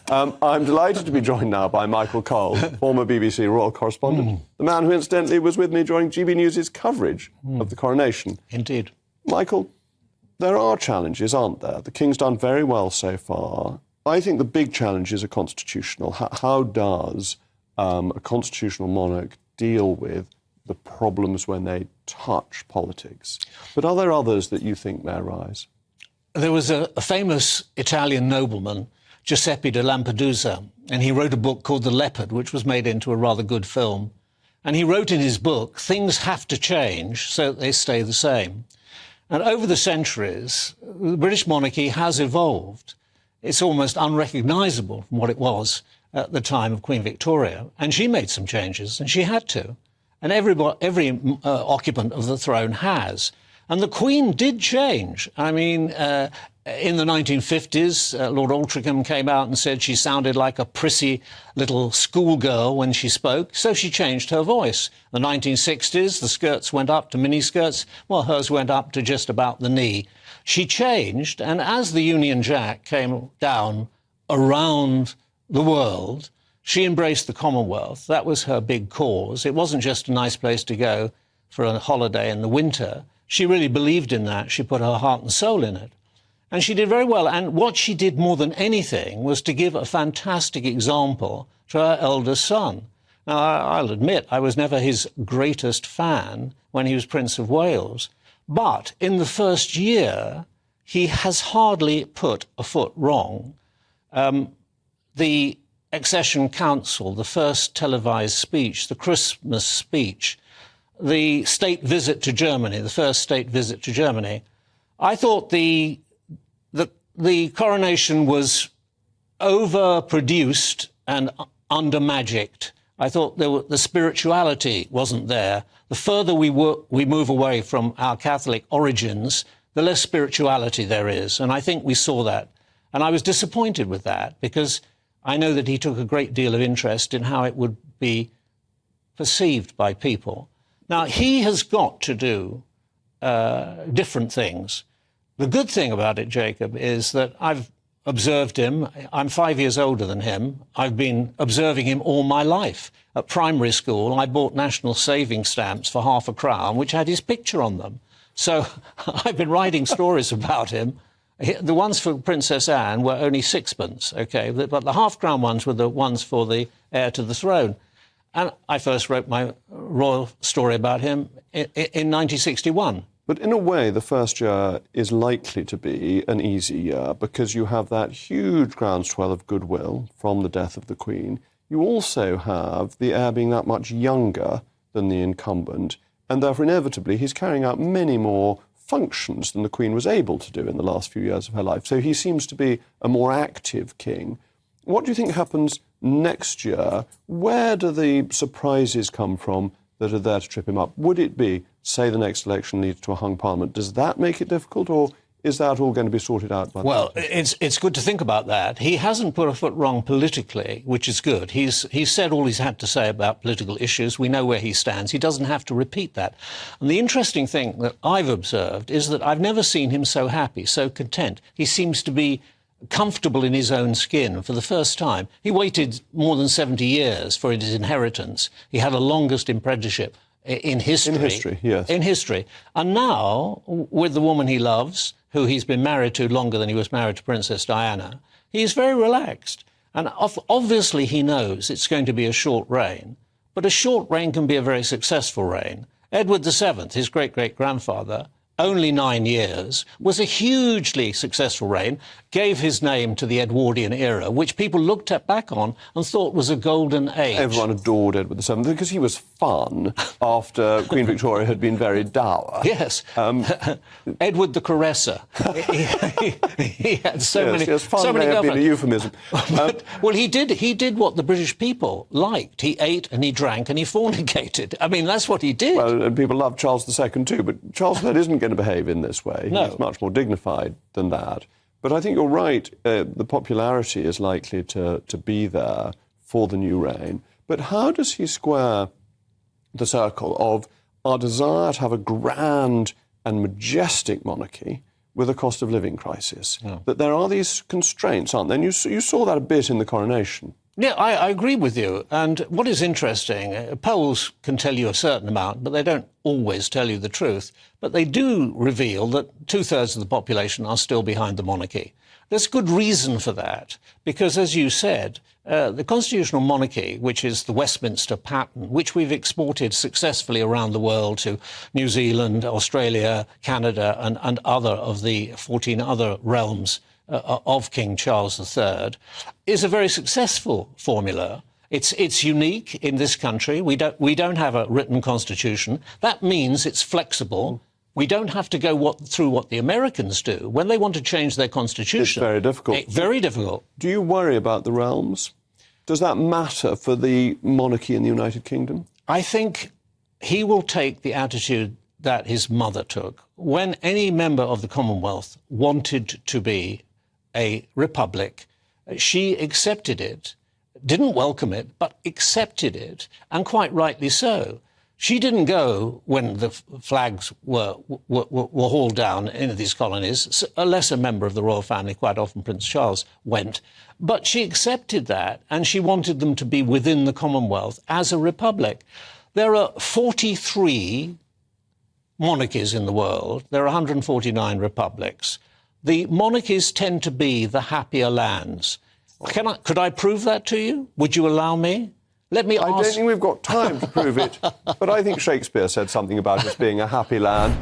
I'm delighted to be joined now by Michael Cole, former BBC royal correspondent, the man who incidentally was with me during GBNews' coverage of the coronation. Indeed. Michael, there are challenges, aren't there? The King's done very well so far. I think the big challenges are constitutional. How does a constitutional monarch deal with the problems when they touch politics? But are there others that you think may arise? There was a famous Italian nobleman, Giuseppe de Lampedusa, and he wrote a book called The Leopard, which was made into a rather good film. And he wrote in his book, things have to change so that they stay the same. And over the centuries, the British monarchy has evolved. It's almost unrecognisable from what it was at the time of Queen Victoria. And she made some changes, and she had to. And every occupant of the throne has. And the Queen did change. I mean, in the 1950s, Lord Altrincham came out and said she sounded like a prissy little schoolgirl when she spoke, so she changed her voice. The 1960s, the skirts went up to miniskirts. Well, hers went up to just about the knee. She changed, and as the Union Jack came down around the world, she embraced the Commonwealth. That was her big cause. It wasn't just a nice place to go for a holiday in the winter. She really believed in that. She put her heart and soul in it. And she did very well. And what she did more than anything was to give a fantastic example to her eldest son. Now, I'll admit, I was never his greatest fan when he was Prince of Wales. But in the first year, he has hardly put a foot wrong. The Accession Council, the first televised speech, the Christmas speech, the state visit to Germany, the first state visit to Germany, I thought the coronation was overproduced and under-magicked. I thought the spirituality wasn't there. The further we move away from our Catholic origins, the less spirituality there is. And I think we saw that. And I was disappointed with that because I know that he took a great deal of interest in how it would be perceived by people. Now, he has got to do different things. The good thing about it, Jacob, is that I've observed him. I'm 5 years older than him. I've been observing him all my life. At primary school, I bought national savings stamps for ½ a crown, which had his picture on them. So I've been writing stories about him. The ones for Princess Anne were only sixpence, OK? But the ½ crown ones were the ones for the heir to the throne. And I first wrote my royal story about him in 1961. But in a way, the first year is likely to be an easy year because you have that huge groundswell of goodwill from the death of the Queen. You also have the heir being that much younger than the incumbent, and therefore, inevitably, he's carrying out many more functions than the Queen was able to do in the last few years of her life. So he seems to be a more active king. What do you think happens next year? Where do the surprises come from that are there to trip him up? Would it be, say, the next election leads to a hung parliament? Does that make it difficult, or is that all going to be sorted out by Well, it's good to think about that. He hasn't put a foot wrong politically, which is good. He's said all he's had to say about political issues. We know where he stands. He doesn't have to repeat that. And the interesting thing that I've observed is that I've never seen him so happy, so content. He seems to be comfortable in his own skin for the first time. He waited more than 70 years for his inheritance. He had a longest apprenticeship in history. In history, yes. In history. And now, with the woman he loves, who he's been married to longer than he was married to Princess Diana, he's very relaxed. And obviously he knows it's going to be a short reign, but a short reign can be a very successful reign. Edward VII, his great-great-grandfather, only 9 years, was a hugely successful reign, gave his name to the Edwardian era, which people looked back on and thought was a golden age. Everyone adored Edward VII because he was fun after Queen Victoria had been very dour. Yes. Edward the Caresser. he had so many... Yes, fun so many may have been a euphemism. Well, he did what the British people liked. He ate and he drank and he fornicated. I mean, that's what he did. Well, and people loved Charles II too, but Charles III isn't going to behave in this way. No. He's much more dignified than that. But I think you're right. The popularity is likely to be there for the new reign. But how does he square the circle of our desire to have a grand and majestic monarchy with a cost of living crisis, that there are these constraints, aren't there? And you saw that a bit in the coronation. Yeah, I agree with you. And what is interesting, polls can tell you a certain amount, but they don't always tell you the truth. But they do reveal that 2/3 of the population are still behind the monarchy. There's good reason for that, because, as you said, the constitutional monarchy, which is the Westminster pattern, which we've exported successfully around the world to New Zealand, Australia, Canada, and other of the 14 other realms of King Charles III, is a very successful formula. It's unique in this country. We don't have a written constitution. That means it's flexible. We don't have to go through what the Americans do when they want to change their constitution. It's very difficult. Very difficult. Do you worry about the realms? Does that matter for the monarchy in the United Kingdom? I think he will take the attitude that his mother took. When any member of the Commonwealth wanted to be a republic, she accepted it, didn't welcome it, but accepted it, and quite rightly so. She didn't go when the flags were hauled down in these colonies. A lesser member of the royal family, quite often Prince Charles, went. But she accepted that, and she wanted them to be within the Commonwealth as a republic. There are 43 monarchies in the world. There are 149 republics. The monarchies tend to be the happier lands. Could I prove that to you? Would you allow me? Let me ask... I don't think we've got time to prove it, but I think Shakespeare said something about us being a happy land.